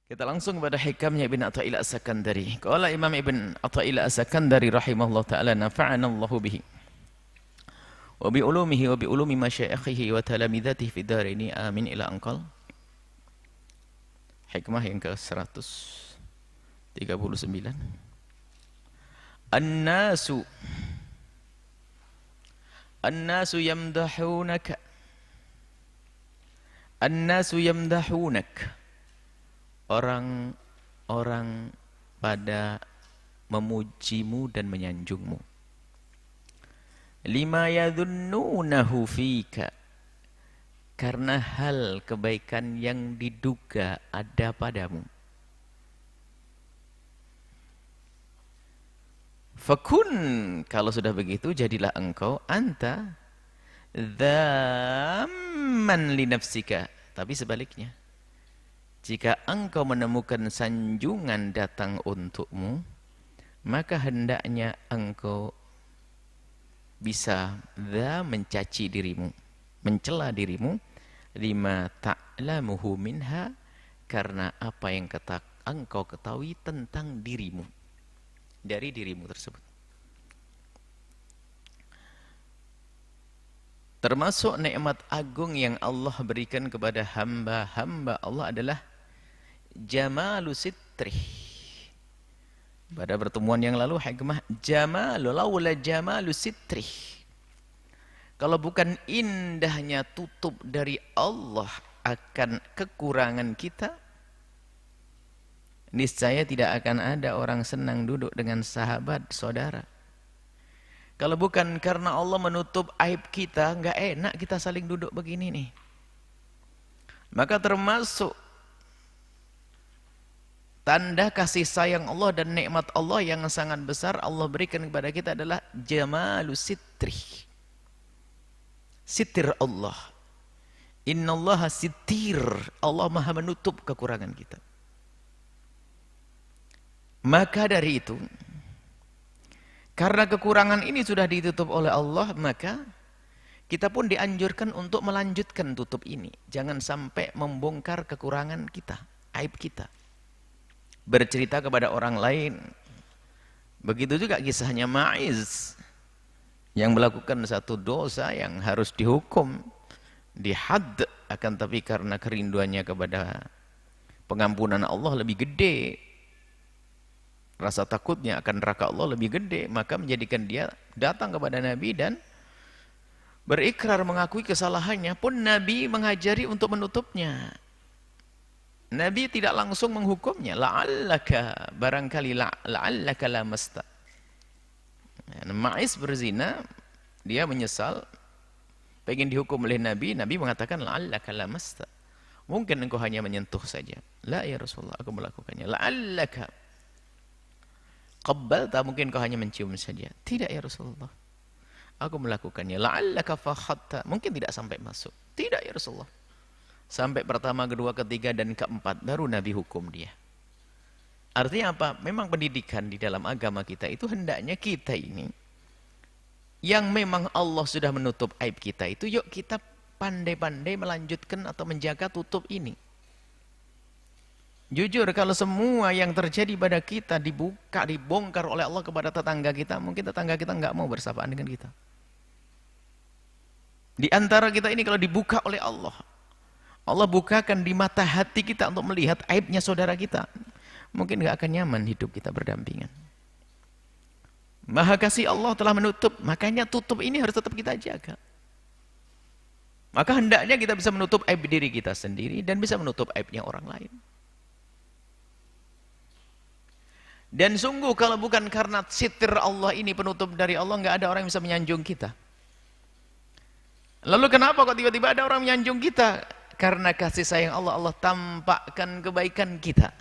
Kita langsung pada hikamnya Ibn Athaillah As-Sakandari. Qala Imam Ibn Athaillah As-Sakandari rahimahullah ta'ala nafa'ana Allahu bihi wa bi ulumihi wa bi ulumi masyayikhihi wa talamidatihi fi darini amin ila anqal. Hikmah yang ke-139. An-nasu yamdahunaka. An-nasu yamdahunaka. Orang-orang pada memujimu dan menyanjungmu. Lima yadhunnunahu fika, karena hal kebaikan yang diduga ada padamu. Fakun, kalau sudah begitu jadilah engkau anta dzamman li nafsika. Tapi sebaliknya, jika engkau menemukan sanjungan datang untukmu, maka hendaknya engkau bisa mencaci dirimu, mencela dirimu, lima ta'lamuhu minha, karena apa yang engkau ketahui tentang dirimu, dari dirimu tersebut. Termasuk nikmat agung yang Allah berikan kepada hamba-hamba Allah adalah jamalu sitri. Pada pertemuan yang lalu hikmah jamalu, laula jamalu sitri. Kalau bukan indahnya tutup dari Allah akan kekurangan kita, niscaya tidak akan ada orang senang duduk dengan sahabat, saudara. Kalau bukan karena Allah menutup aib kita, nggak enak kita saling duduk begini nih. Maka termasuk tanda kasih sayang Allah dan nikmat Allah yang sangat besar Allah berikan kepada kita adalah jamalu sitri. Sitir Allah. Innallaha sitir. Allah maha menutup kekurangan kita. Maka dari itu, karena kekurangan ini sudah ditutup oleh Allah, maka kita pun dianjurkan untuk melanjutkan tutup ini. Jangan sampai membongkar kekurangan kita, aib kita. Bercerita kepada orang lain. Begitu juga kisahnya Ma'iz yang melakukan satu dosa yang harus dihukum, dihad, akan tapi karena kerinduannya kepada pengampunan Allah lebih gede, rasa takutnya akan neraka Allah lebih gede, maka menjadikan dia datang kepada Nabi dan berikrar mengakui kesalahannya, pun Nabi mengajari untuk menutupnya. Nabi tidak langsung menghukumnya, la'allaka, barangkali la'allaka lamasta. Ma'iz berzina, dia menyesal, pengen dihukum oleh Nabi. Nabi mengatakan la'allaka lamasta, mungkin engkau hanya menyentuh saja. La ya Rasulullah, aku melakukannya. La'allaka qabbalta, mungkin kau hanya mencium saja. Tidak ya Rasulullah, aku melakukannya. La'allaka fakhatta, mungkin tidak sampai masuk. Tidak ya Rasulullah, sampai pertama, kedua, ketiga, dan keempat, baru Nabi hukum dia. Artinya apa? Memang pendidikan di dalam agama kita itu hendaknya kita ini, yang memang Allah sudah menutup aib kita itu, yuk kita pandai-pandai melanjutkan atau menjaga tutup ini. Jujur, kalau semua yang terjadi pada kita dibongkar oleh Allah kepada tetangga kita, mungkin tetangga kita nggak mau bersapaan dengan kita. Di antara kita ini kalau dibuka oleh Allah, Allah bukakan di mata hati kita untuk melihat aibnya saudara kita, mungkin nggak akan nyaman hidup kita berdampingan. Maha kasih Allah telah menutup, makanya tutup ini harus tetap kita jaga. Maka hendaknya kita bisa menutup aib diri kita sendiri dan bisa menutup aibnya orang lain. Dan sungguh kalau bukan karena sitir Allah ini, penutup dari Allah, nggak ada orang yang bisa menyanjung kita. Lalu kenapa kok tiba-tiba ada orang menyanjung kita? Karena kasih sayang Allah, Allah tampakkan kebaikan kita.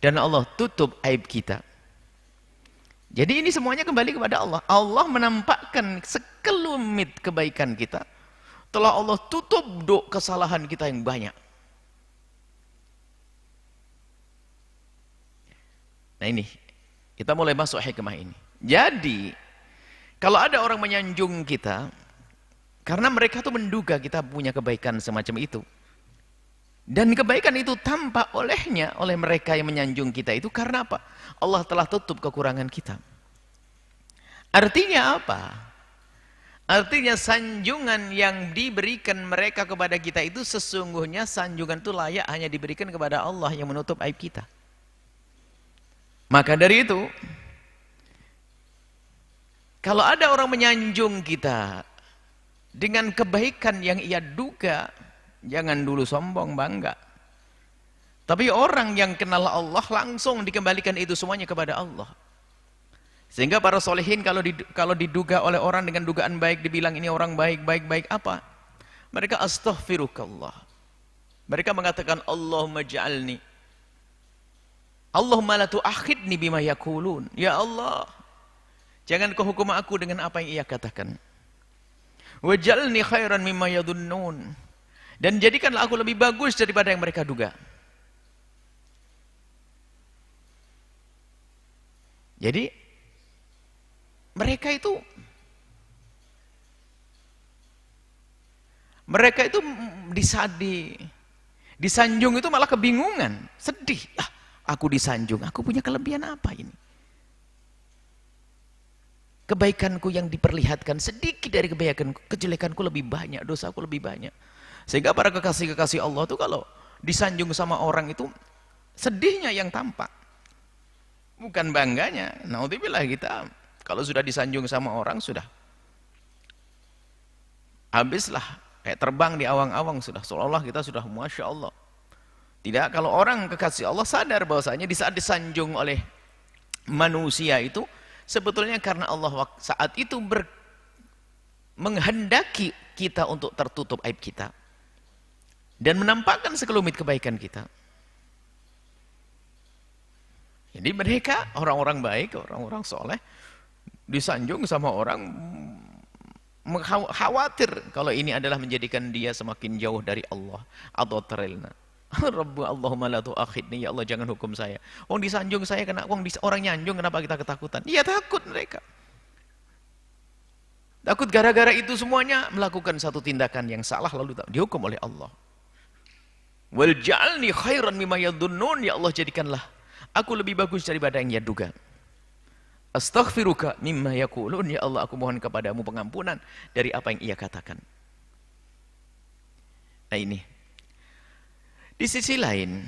Dan Allah tutup aib kita. Jadi ini semuanya kembali kepada Allah. Allah menampakkan sekelumit kebaikan kita, telah Allah tutup kesalahan kita yang banyak. Nah ini, kita mulai masuk hikmah ini. Jadi, kalau ada orang menyanjung kita, karena mereka tuh menduga kita punya kebaikan semacam itu, Dan kebaikan itu tampak olehnya, oleh mereka yang menyanjung kita itu karena apa? Allah telah tutup kekurangan kita. Artinya apa? Artinya sanjungan yang diberikan mereka kepada kita itu sesungguhnya sanjungan itu layak hanya diberikan kepada Allah yang menutup aib kita. Maka dari itu, kalau ada orang menyanjung kita dengan kebaikan yang ia duga, jangan dulu sombong bangga. Tapi orang yang kenal Allah langsung dikembalikan itu semuanya kepada Allah. Sehingga para solehin kalau diduga oleh orang dengan dugaan baik, dibilang ini orang baik, baik apa? Mereka astaghfirukallah. Mereka mengatakan Allahumma ja'alni. Allahumma la tu'akhidni bima yakulun. Ya Allah, jangan kau hukum aku dengan apa yang ia katakan. Waj'alni khairan mimma yadhunnun. Dan jadikanlah aku lebih bagus daripada yang mereka duga. Jadi mereka itu di saat disanjung itu malah kebingungan, sedih. Ah, aku disanjung, aku punya kelebihan apa ini? Kebaikanku yang diperlihatkan sedikit dari kebaikanku, kejelekanku lebih banyak, dosaku lebih banyak. Sehingga para kekasih-kekasih Allah itu kalau disanjung sama orang itu sedihnya yang tampak, bukan bangganya. Naudzubillah, kita kalau sudah disanjung sama orang sudah habislah, kayak terbang di awang-awang sudah, seolah-olah kita sudah Masya Allah. Tidak, kalau orang kekasih Allah sadar bahwasanya di saat disanjung oleh manusia itu sebetulnya karena Allah saat itu menghendaki kita untuk tertutup aib kita dan menampakkan sekelumit kebaikan kita. Jadi mereka orang-orang baik, orang-orang soleh disanjung sama orang khawatir kalau ini adalah menjadikan dia semakin jauh dari Allah atau terelna. Rabbu Allahumma la tu'akhidni, ya Allah jangan hukum saya. Wong disanjung saya kena, orang nyanjung kenapa kita ketakutan? Iya takut mereka. Takut gara-gara itu semuanya melakukan satu tindakan yang salah lalu dihukum oleh Allah. Wal ja'alni khairan mimma yadhunnun, ya Allah jadikanlah aku lebih bagus daripada yang ia duga. Astaghfiruka mimma yakulun, ya Allah aku mohon kepadamu pengampunan dari apa yang ia katakan. Nah ini. Di sisi lain,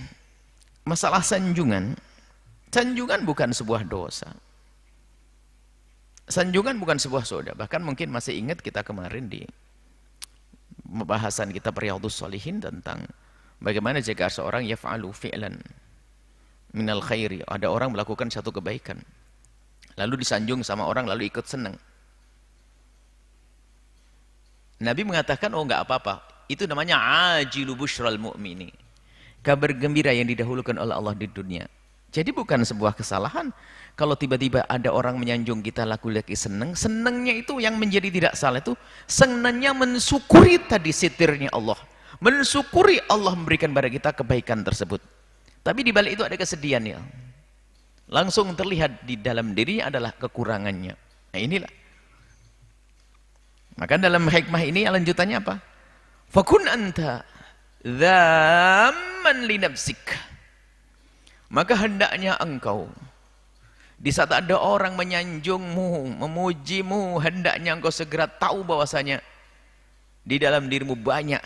masalah sanjungan bukan sebuah dosa. Sanjungan bukan sebuah soda. Bahkan mungkin masih ingat kita kemarin di pembahasan kita Riyadhus Shalihin tentang bagaimana jika seorang yaf'alu fi'lan minal khairi, ada orang melakukan satu kebaikan lalu disanjung sama orang lalu ikut senang. Nabi mengatakan oh enggak apa-apa, itu namanya ajilu busyral mu'mini, kabar gembira yang didahulukan oleh Allah di dunia. Jadi bukan sebuah kesalahan kalau tiba-tiba ada orang menyanjung kita laki-laki senang. Senangnya itu yang menjadi tidak salah itu senangnya mensyukuri tadi sitirnya Allah, mensyukuri Allah memberikan pada kita kebaikan tersebut. Tapi di balik itu ada kesedihan ya. Langsung terlihat di dalam dirinya adalah kekurangannya. Nah inilah. Maka dalam hikmah ini lanjutannya apa? Fakun anta dzamman li nafsik. Maka hendaknya engkau di saat ada orang menyanjungmu, memujimu, hendaknya engkau segera tahu bahwasanya di dalam dirimu banyak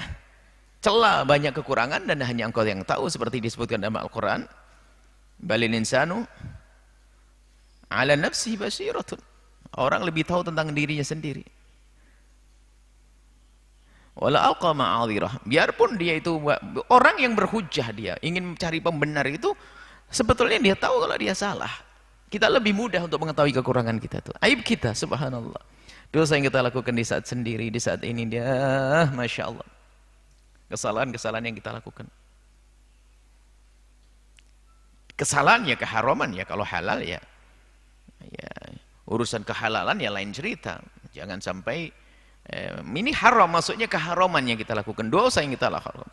celah, banyak kekurangan dan hanya engkau yang tahu seperti disebutkan dalam Al-Qur'an. Balil insanu ala nafsihi basiratun. Orang lebih tahu tentang dirinya sendiri. Wala alqa ma'adhirah. Biarpun dia itu orang yang berhujjah, dia ingin mencari pembenar itu sebetulnya dia tahu kalau dia salah. Kita lebih mudah untuk mengetahui kekurangan kita itu. Aib kita, subhanallah. Dosa yang kita lakukan di saat sendiri, di saat ini dia, Masya Allah. Kesalahan-kesalahan yang kita lakukan. Kesalahan ya keharaman ya, kalau halal ya urusan kehalalan ya lain cerita. Jangan sampai ini haram, maksudnya keharaman yang kita lakukan, dosa yang kita lakukan.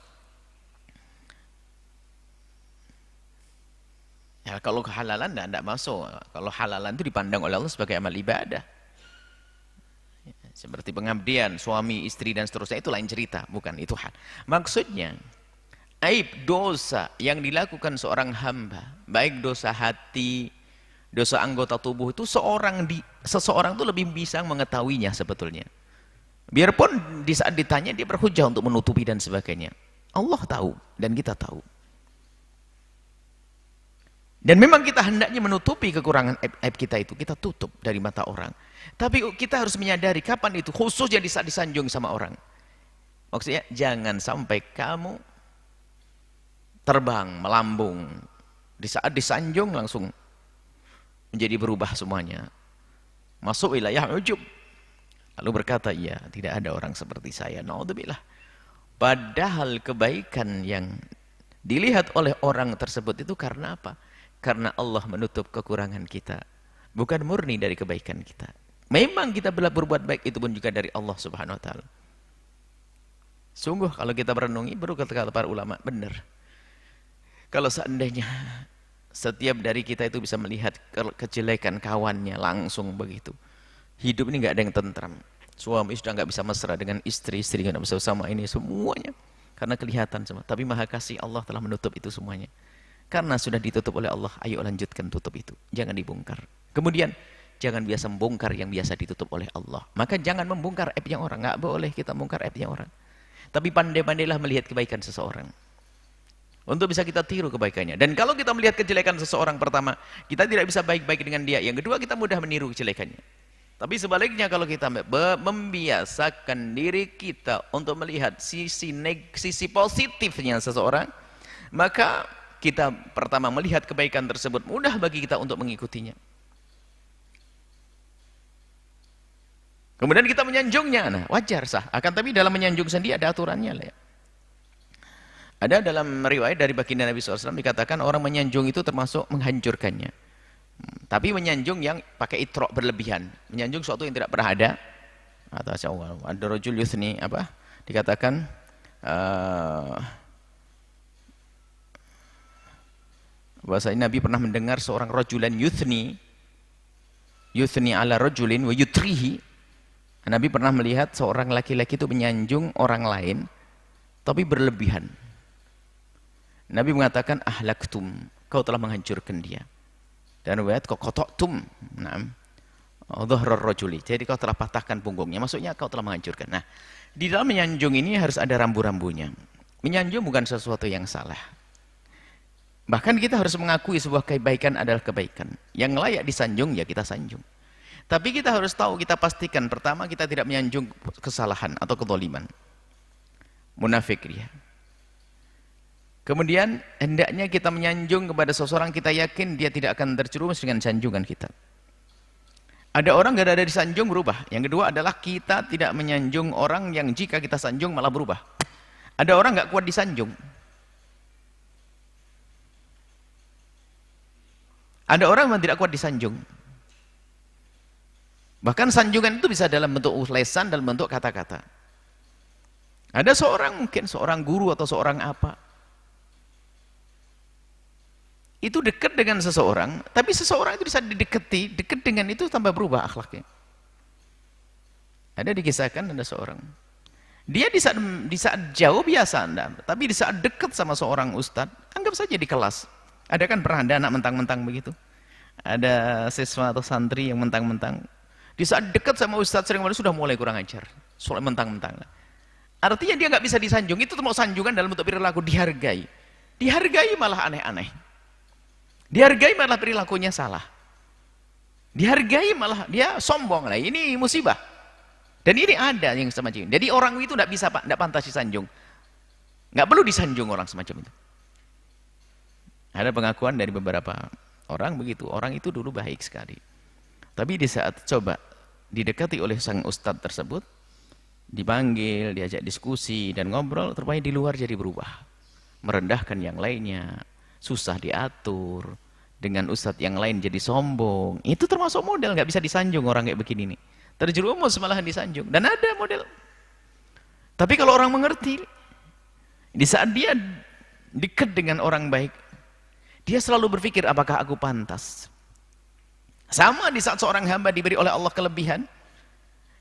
Ya, kalau kehalalan tidak masuk. Kalau halalan itu dipandang oleh Allah sebagai amal ibadah. Ya, seperti pengabdian, suami, istri dan seterusnya itu lain cerita, bukan itu hal. Maksudnya aib dosa yang dilakukan seorang hamba, baik dosa hati, dosa anggota tubuh itu seseorang itu lebih bisa mengetahuinya sebetulnya. Biarpun di saat ditanya dia berhujah untuk menutupi dan sebagainya. Allah tahu dan kita tahu. Dan memang kita hendaknya menutupi kekurangan aib kita itu, kita tutup dari mata orang. Tapi kita harus menyadari kapan itu, khususnya di saat disanjung sama orang. Maksudnya jangan sampai kamu terbang, melambung. Di saat disanjung langsung menjadi berubah semuanya. Masuk wilayah ujub. Lalu berkata, iya tidak ada orang seperti saya. Naudzubillah. Padahal kebaikan yang dilihat oleh orang tersebut itu karena apa? Karena Allah menutup kekurangan kita. Bukan murni dari kebaikan kita. Memang kita berbuat baik itu pun juga dari Allah Subhanahu wa taala. Sungguh kalau kita merenungi, baru kata-kata para ulama, benar. Kalau seandainya setiap dari kita itu bisa melihat kejelekan kawannya langsung begitu. Hidup ini nggak ada yang tentram. Suami sudah nggak bisa mesra dengan istri, istri nggak bisa sama ini semuanya. Karena kelihatan semua. Tapi maha kasih Allah telah menutup itu semuanya. Karena sudah ditutup oleh Allah, ayo lanjutkan tutup itu. Jangan dibongkar. Kemudian, jangan biasa membongkar yang biasa ditutup oleh Allah. Maka jangan membongkar aibnya orang. Nggak boleh kita membongkar aibnya orang. Tapi pandai-pandailah melihat kebaikan seseorang. Untuk bisa kita tiru kebaikannya. Dan kalau kita melihat kejelekan seseorang, pertama, kita tidak bisa baik-baik dengan dia. Yang kedua, kita mudah meniru kejelekannya. Tapi sebaliknya kalau kita membiasakan diri kita untuk melihat sisi positifnya seseorang, maka kita pertama melihat kebaikan tersebut, mudah bagi kita untuk mengikutinya. Kemudian kita menyanjungnya, nah wajar sah. Akan tapi dalam menyanjung sendiri ada aturannya lah ya. Ada dalam riwayat dari baginda Nabi SAW dikatakan orang menyanjung itu termasuk menghancurkannya. Tapi menyanjung yang pakai itrok berlebihan, menyanjung sesuatu yang tidak pernah ada. Atau ada rajul yuthni apa? Dikatakan bahwasanya Nabi pernah mendengar seorang rajulan yuthni ala rajulin wa yutrihi. Nabi pernah melihat seorang laki-laki itu menyanjung orang lain tapi berlebihan. Nabi mengatakan ahlaktum, kau telah menghancurkan dia. Dan riwayat qata'tum, na'am, dhahrar rajuli, jadi kau telah patahkan punggungnya, maksudnya kau telah menghancurkan. Nah, di dalam menyanjung ini harus ada rambu-rambunya. Menyanjung bukan sesuatu yang salah. Bahkan kita harus mengakui sebuah kebaikan adalah kebaikan. Yang layak disanjung ya kita sanjung. Tapi kita harus tahu, kita pastikan pertama kita tidak menyanjung kesalahan atau kezaliman. Munafik dia. Kemudian hendaknya kita menyanjung kepada seseorang kita yakin dia tidak akan terjerumus dengan sanjungan kita. Ada orang gak ada disanjung berubah. Yang kedua adalah kita tidak menyanjung orang yang jika kita sanjung malah berubah. Ada orang gak kuat disanjung. Ada orang yang tidak kuat disanjung. Bahkan sanjungan itu bisa dalam bentuk lesan, dalam bentuk kata-kata. Ada seorang, mungkin seorang guru atau seorang apa, itu dekat dengan seseorang, tapi seseorang itu bisa didekati, dekat dengan itu tambah berubah akhlaknya. Ada dikisahkan ada seorang, dia di saat jauh biasa anda, tapi di saat dekat sama seorang ustadz, anggap saja di kelas, ada kan pernah ada anak mentang-mentang begitu, ada siswa atau santri yang mentang-mentang, di saat dekat sama ustadz sering sudah mulai kurang ajar, soal mentang-mentang. Artinya dia nggak bisa disanjung, itu mau sanjungan dalam bentuk perilaku dihargai malah aneh-aneh. Dihargai malah perilakunya salah. Dihargai malah dia sombong lah. Ini musibah. Dan ini ada yang semacam ini. Jadi orang itu tidak bisa, tidak pantas disanjung. Nggak perlu disanjung orang semacam itu. Ada pengakuan dari beberapa orang begitu. Orang itu dulu baik sekali. Tapi di saat coba didekati oleh sang ustadz tersebut, dipanggil, diajak diskusi dan ngobrol, ternyata di luar jadi berubah. Merendahkan yang lainnya. Susah diatur, dengan ustadz yang lain jadi sombong. Itu termasuk model nggak bisa disanjung orang kayak begini nih. Terjerumus malahan disanjung. Dan ada model. Tapi kalau orang mengerti, di saat dia dekat dengan orang baik, dia selalu berpikir apakah aku pantas. Sama di saat seorang hamba diberi oleh Allah kelebihan,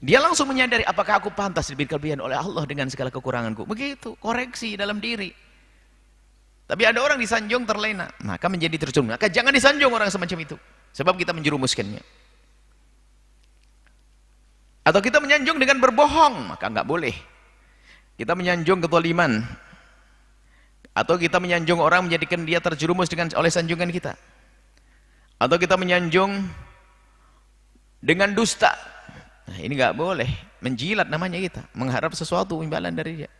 dia langsung menyadari apakah aku pantas diberi kelebihan oleh Allah dengan segala kekuranganku. Begitu, koreksi dalam diri. Tapi ada orang disanjung terlena, maka menjadi tercurang. Maka jangan disanjung orang semacam itu, sebab kita menjerumuskannya. Atau kita menyanjung dengan berbohong, maka nggak boleh. Kita menyanjung kezaliman, atau kita menyanjung orang menjadikan dia terjerumus oleh sanjungan kita, atau kita menyanjung dengan dusta. Nah, ini nggak boleh, menjilat namanya kita, mengharap sesuatu imbalan dari dia.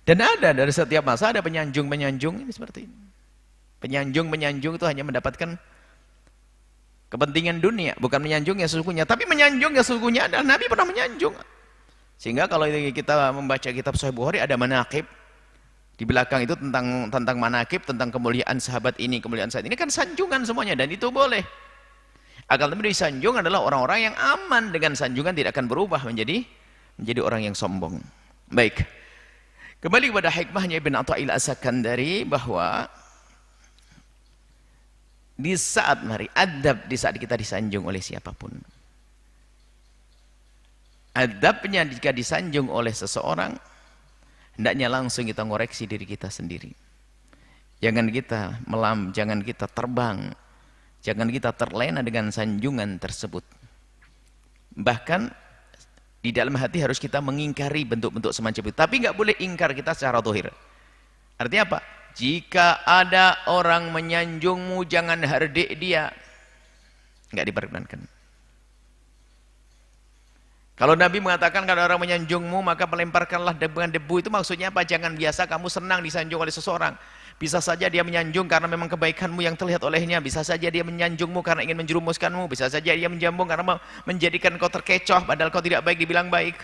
Dan ada dari setiap masa ada penyanjung-penyanjung ini seperti ini. Penyanjung-penyanjung itu hanya mendapatkan kepentingan dunia, bukan menyanjung yang sesungguhnya. Tapi menyanjung yang sesungguhnya adalah Nabi pernah menyanjung. Sehingga kalau kita membaca kitab Sahih Bukhari ada manaqib. Di belakang itu tentang manaqib, tentang kemuliaan sahabat ini, kemuliaan sahabat ini, kan sanjungan semuanya, dan itu boleh. Akan tetapi disanjung adalah orang-orang yang aman dengan sanjungan, tidak akan berubah menjadi orang yang sombong. Baik. Kembali kepada hikmahnya Ibn Atha'il As-Sakandari, bahwa di saat adab di saat kita disanjung oleh siapapun. Adabnya jika disanjung oleh seseorang, hendaknya langsung kita ngoreksi diri kita sendiri. Jangan kita jangan kita terbang, jangan kita terlena dengan sanjungan tersebut. Bahkan di dalam hati harus kita mengingkari bentuk-bentuk semacam itu. Tapi nggak boleh ingkar kita secara zahir. Artinya apa? Jika ada orang menyanjungmu, jangan hardik dia. Nggak diperkenankan. Kalau Nabi mengatakan kalau orang menyanjungmu, maka melemparkanlah dengan debu, itu maksudnya apa? Jangan biasa kamu senang disanjung oleh seseorang. Bisa saja dia menyanjung karena memang kebaikanmu yang terlihat olehnya. Bisa saja dia menyanjungmu karena ingin menjerumuskanmu. Bisa saja dia menjambung karena menjadikan kau terkecoh, padahal kau tidak baik dibilang baik.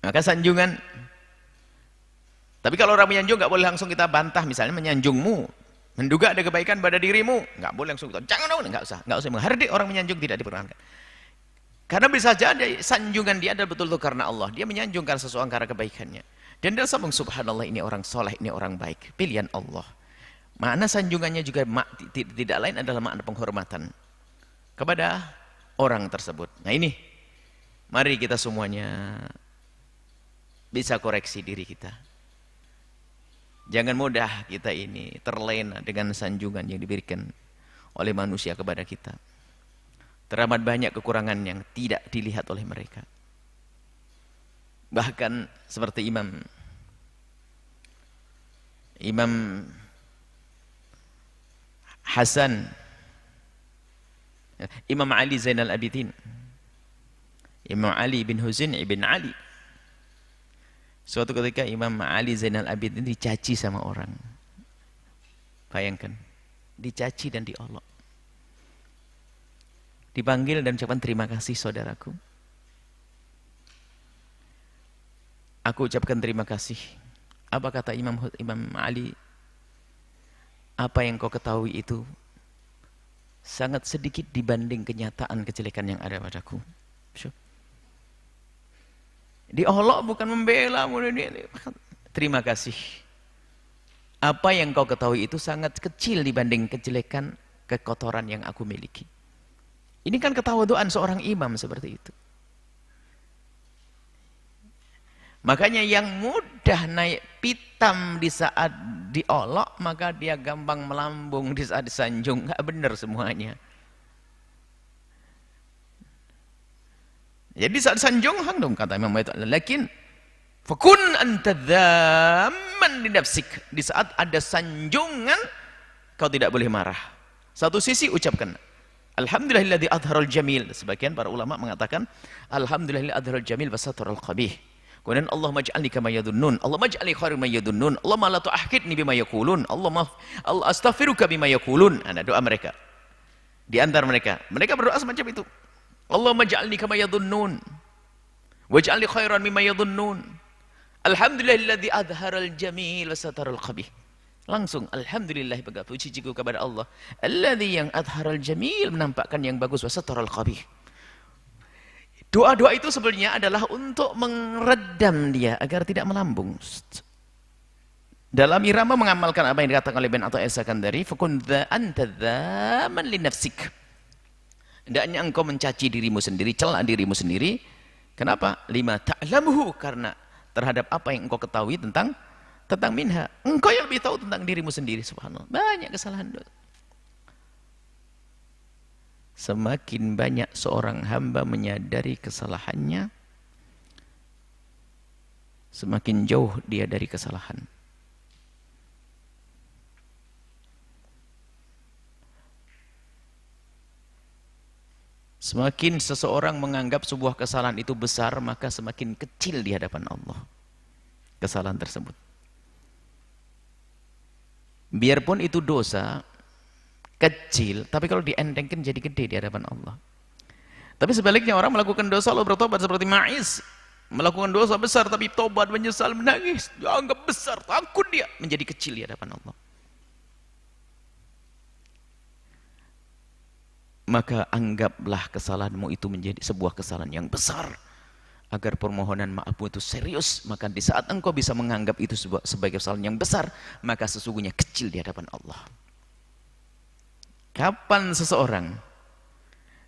Maka sanjungan. Tapi kalau orang menyanjung nggak boleh langsung kita bantah. Misalnya menyanjungmu, menduga ada kebaikan pada dirimu, nggak boleh langsung kita, jangan dong, nggak usah menghardik orang menyanjung, tidak diperkenankan. Karena bisa jadi sanjungan dia adalah betul-betul karena Allah. Dia menyanjungkan seseorang karena kebaikannya. Dan dia sambung, subhanallah, ini orang soleh, ini orang baik, pilihan Allah. Makna sanjungannya juga tidak lain adalah makna penghormatan kepada orang tersebut. Nah ini, mari kita semuanya bisa koreksi diri kita. Jangan mudah kita ini terlena dengan sanjungan yang diberikan oleh manusia kepada kita. Teramat banyak kekurangan yang tidak dilihat oleh mereka. Bahkan seperti Imam Hasan, Imam Ali Zainal Abidin, Imam Ali bin Husain ibn Ali. Suatu ketika Imam Ali Zainal Abidin dicaci sama orang. Bayangkan, dicaci dan diolok. Dipanggil dan ucapkan, terima kasih saudaraku. Aku ucapkan terima kasih. Apa kata Imam Ali? Apa yang kau ketahui itu sangat sedikit dibanding kenyataan kejelekan yang ada padaku. Diolok bukan membela. Terima kasih. Apa yang kau ketahui itu sangat kecil dibanding kejelekan, kekotoran yang aku miliki. Ini kan ketawaduan seorang imam seperti itu. Makanya yang mudah naik pitam di saat diolok, maka dia gampang melambung di saat disanjung. Nggak benar semuanya. Jadi saat sanjung, dong kata Imam itu. Lakin fakun anta dzamman li nafsik. Di saat ada sanjungan, kau tidak boleh marah. Satu sisi ucapkan alhamdulillahilladzi adharal jamil. Sebagian para ulama mengatakan alhamdulillahilladzi adharal jamil wa sataral qabih. Kemudian Allah maj'alni kama yadunnun, Allah maj'alni khairan ma yadunnun, Allah la tu'ahhidni bima yaqulun, Allah astaghfiruka bima yaqulun. Ada doa mereka. Di antara mereka berdoa semacam itu. Allah maj'alni kama yadunnun, waj'alni khairan mimma yadunnun. Alhamdulillahilladzi adharal jamil wa sataral qabih. Langsung alhamdulillah, puji-pujiku kepada Allah, alladzi yang adharal jamil, menampakkan yang bagus, wa sataral qabih. Doa-doa itu sebenarnya adalah untuk meredam dia agar tidak melambung. Dalam irama mengamalkan apa yang dikatakan oleh Ibn Atha'il As-Sakandari, fakun anta dzaman li nafsik. Hendaknya engkau mencaci dirimu sendiri, cela dirimu sendiri. Kenapa? Lima ta'lamuhu, karena terhadap apa yang engkau ketahui tentang minha. Engkau yang lebih tahu tentang dirimu sendiri, subhanallah. Banyak kesalahan dosa. Semakin banyak seorang hamba menyadari kesalahannya, semakin jauh dia dari kesalahan. Semakin seseorang menganggap sebuah kesalahan itu besar, maka semakin kecil di hadapan Allah kesalahan tersebut. Biarpun itu dosa kecil, tapi kalau dientengkan jadi gede di hadapan Allah. Tapi sebaliknya orang melakukan dosa lalu bertobat seperti Ma'iz, melakukan dosa besar tapi tobat, menyesal, menangis, dianggap besar, takut dia, menjadi kecil di hadapan Allah. Maka anggaplah kesalahanmu itu menjadi sebuah kesalahan yang besar, agar permohonan maafmu itu serius. Maka di saat engkau bisa menganggap itu sebagai kesalahan yang besar, maka sesungguhnya kecil di hadapan Allah. Kapan seseorang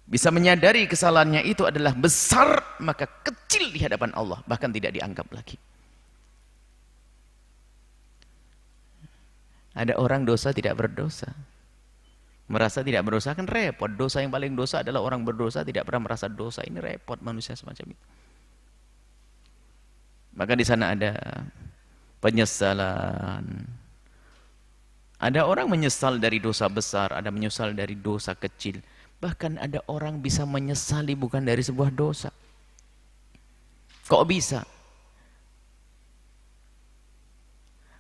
bisa menyadari kesalahannya itu adalah besar, maka kecil di hadapan Allah, bahkan tidak dianggap lagi. Ada orang dosa tidak berdosa, merasa tidak berdosa, kan repot. Dosa yang paling dosa adalah orang berdosa tidak pernah merasa dosa. Ini repot manusia semacam itu. Maka di sana ada penyesalan. Ada orang menyesal dari dosa besar, ada menyesal dari dosa kecil. Bahkan ada orang bisa menyesali bukan dari sebuah dosa. Kok bisa?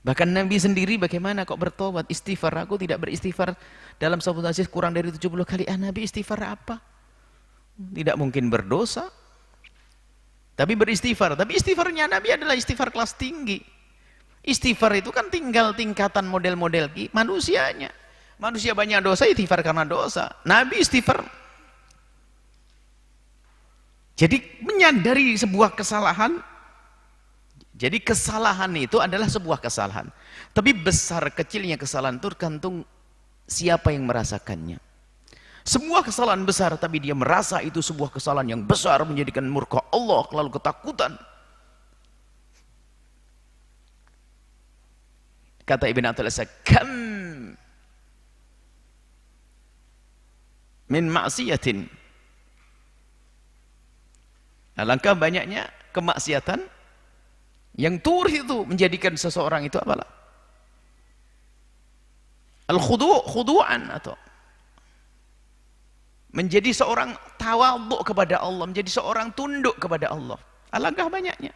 Bahkan Nabi sendiri bagaimana kok bertobat, istighfar. Aku tidak beristighfar dalam satu hadis kurang dari 70 kali. Nabi istighfar apa? Tidak mungkin berdosa. Tapi beristighfar. Tapi istighfarnya Nabi adalah istighfar kelas tinggi. Istighfar itu kan tinggal tingkatan model-model manusianya. Manusia banyak dosa, istighfar karena dosa. Nabi istighfar. Jadi menyadari sebuah kesalahan. Jadi kesalahan itu adalah sebuah kesalahan. Tapi besar kecilnya kesalahan itu tergantung siapa yang merasakannya. Sebuah kesalahan besar tapi dia merasa itu sebuah kesalahan yang besar, menjadikan murka Allah, lalu ketakutan. Kata Ibn Athaillah, kam min maksiatin, alangkah banyaknya kemaksiatan yang turih itu menjadikan seseorang itu apalah khudu'an, atau menjadi seorang tawadhu kepada Allah, menjadi seorang tunduk kepada Allah. Alangkah banyaknya.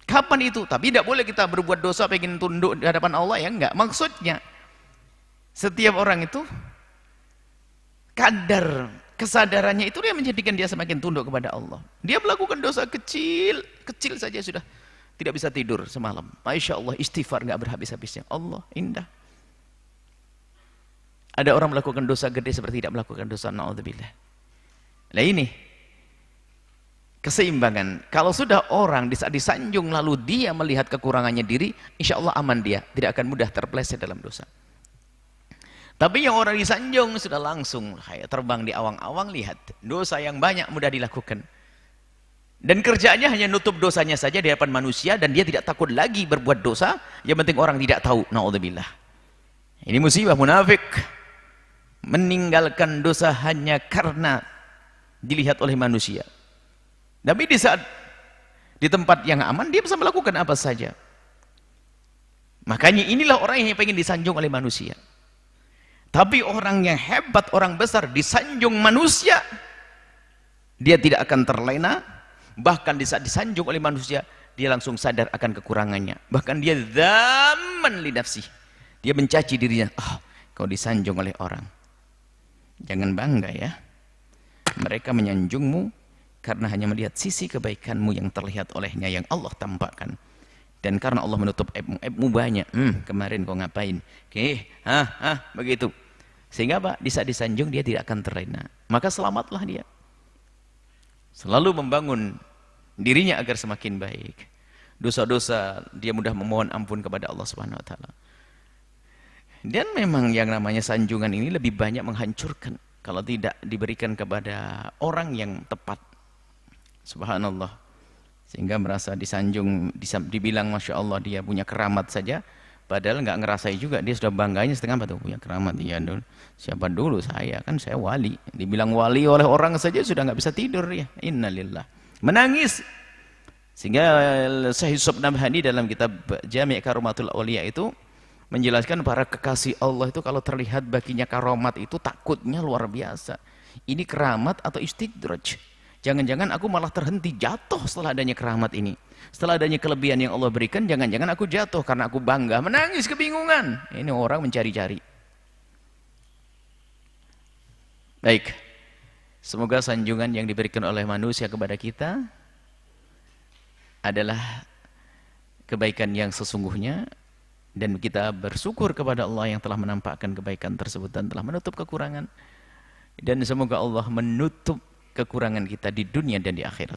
Kapan itu? Tapi tidak boleh kita berbuat dosa pengen tunduk di hadapan Allah, ya enggak. Maksudnya setiap orang itu kadar kesadarannya itu dia menjadikan dia semakin tunduk kepada Allah. Dia melakukan dosa kecil saja sudah tidak bisa tidur semalam. Masya Allah, istighfar enggak berhabis-habisnya. Allah indah. Ada orang melakukan dosa gede seperti tidak melakukan dosa, na'udzubillah. Nah ini keseimbangan. Kalau sudah orang di saat disanjung lalu dia melihat kekurangannya diri, insya Allah aman, dia tidak akan mudah terpeleset dalam dosa. Tapi yang orang disanjung sudah langsung kayak terbang di awang-awang, lihat dosa yang banyak mudah dilakukan. Dan kerjaannya hanya nutup dosanya saja di hadapan manusia, dan dia tidak takut lagi berbuat dosa, yang penting orang tidak tahu, na'udzubillah. Ini musibah munafik. Meninggalkan dosa hanya karena dilihat oleh manusia. Tapi di saat di tempat yang aman dia bisa melakukan apa saja. Makanya inilah orang yang pengen disanjung oleh manusia. Tapi orang yang hebat, orang besar disanjung manusia, dia tidak akan terlena. Bahkan di saat disanjung oleh manusia, dia langsung sadar akan kekurangannya. Bahkan dia dzamman li nafsih. Dia mencaci dirinya. Kau disanjung oleh orang. Jangan bangga ya. Mereka menyanjungmu karena hanya melihat sisi kebaikanmu yang terlihat olehnya, yang Allah tampakkan. Dan karena Allah menutup aibmu banyak. Kemarin kau ngapain? Begitu. Sehingga apa? Di saat disanjung dia tidak akan terlena. Maka selamatlah dia. Selalu membangun dirinya agar semakin baik. Dosa-dosa dia mudah memohon ampun kepada Allah Subhanahu wa taala. Dan memang yang namanya sanjungan ini lebih banyak menghancurkan kalau tidak diberikan kepada orang yang tepat. Subhanallah. Sehingga merasa disanjung, dibilang Masya Allah dia punya keramat saja, padahal nggak ngerasai juga, dia sudah bangganya setengah batu punya keramat. Iya dulu, siapa dulu saya, kan saya wali. Dibilang wali oleh orang saja sudah nggak bisa tidur ya. Innalillah. Menangis. Sehingga Syekh Yusuf Nabhani dalam kitab Jami' Karomatul Auliya itu menjelaskan para kekasih Allah itu kalau terlihat baginya karomat itu takutnya luar biasa. Ini keramat atau istidraj? Jangan-jangan aku malah terhenti jatuh setelah adanya keramat ini. Setelah adanya kelebihan yang Allah berikan, jangan-jangan aku jatuh karena aku bangga, menangis kebingungan. Ini orang mencari-cari. Baik. Semoga sanjungan yang diberikan oleh manusia kepada kita adalah kebaikan yang sesungguhnya, dan kita bersyukur kepada Allah yang telah menampakkan kebaikan tersebut dan telah menutup kekurangan. Dan semoga Allah menutup kekurangan kita di dunia dan di akhirat.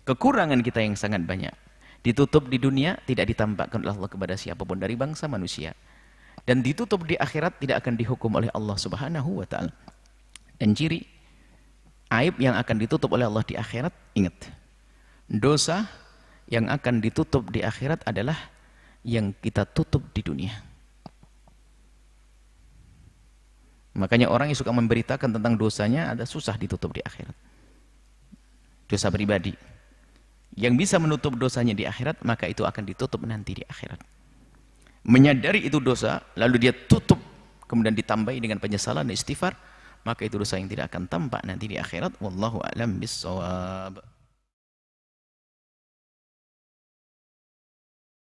Kekurangan kita yang sangat banyak ditutup di dunia, tidak ditampakkan oleh Allah kepada siapapun dari bangsa manusia, dan ditutup di akhirat, tidak akan dihukum oleh Allah Subhanahu wa ta'ala. Dan ciri aib yang akan ditutup oleh Allah di akhirat, ingat, dosa yang akan ditutup di akhirat adalah yang kita tutup di dunia. Makanya orang yang suka memberitakan tentang dosanya ada susah ditutup di akhirat. Dosa pribadi yang bisa menutup dosanya di akhirat, maka itu akan ditutup nanti di akhirat. Menyadari itu dosa, lalu dia tutup, kemudian ditambahi dengan penyesalan dan istighfar, maka itu dosa yang tidak akan tampak nanti di akhirat. Wallahu a'lam bissawab.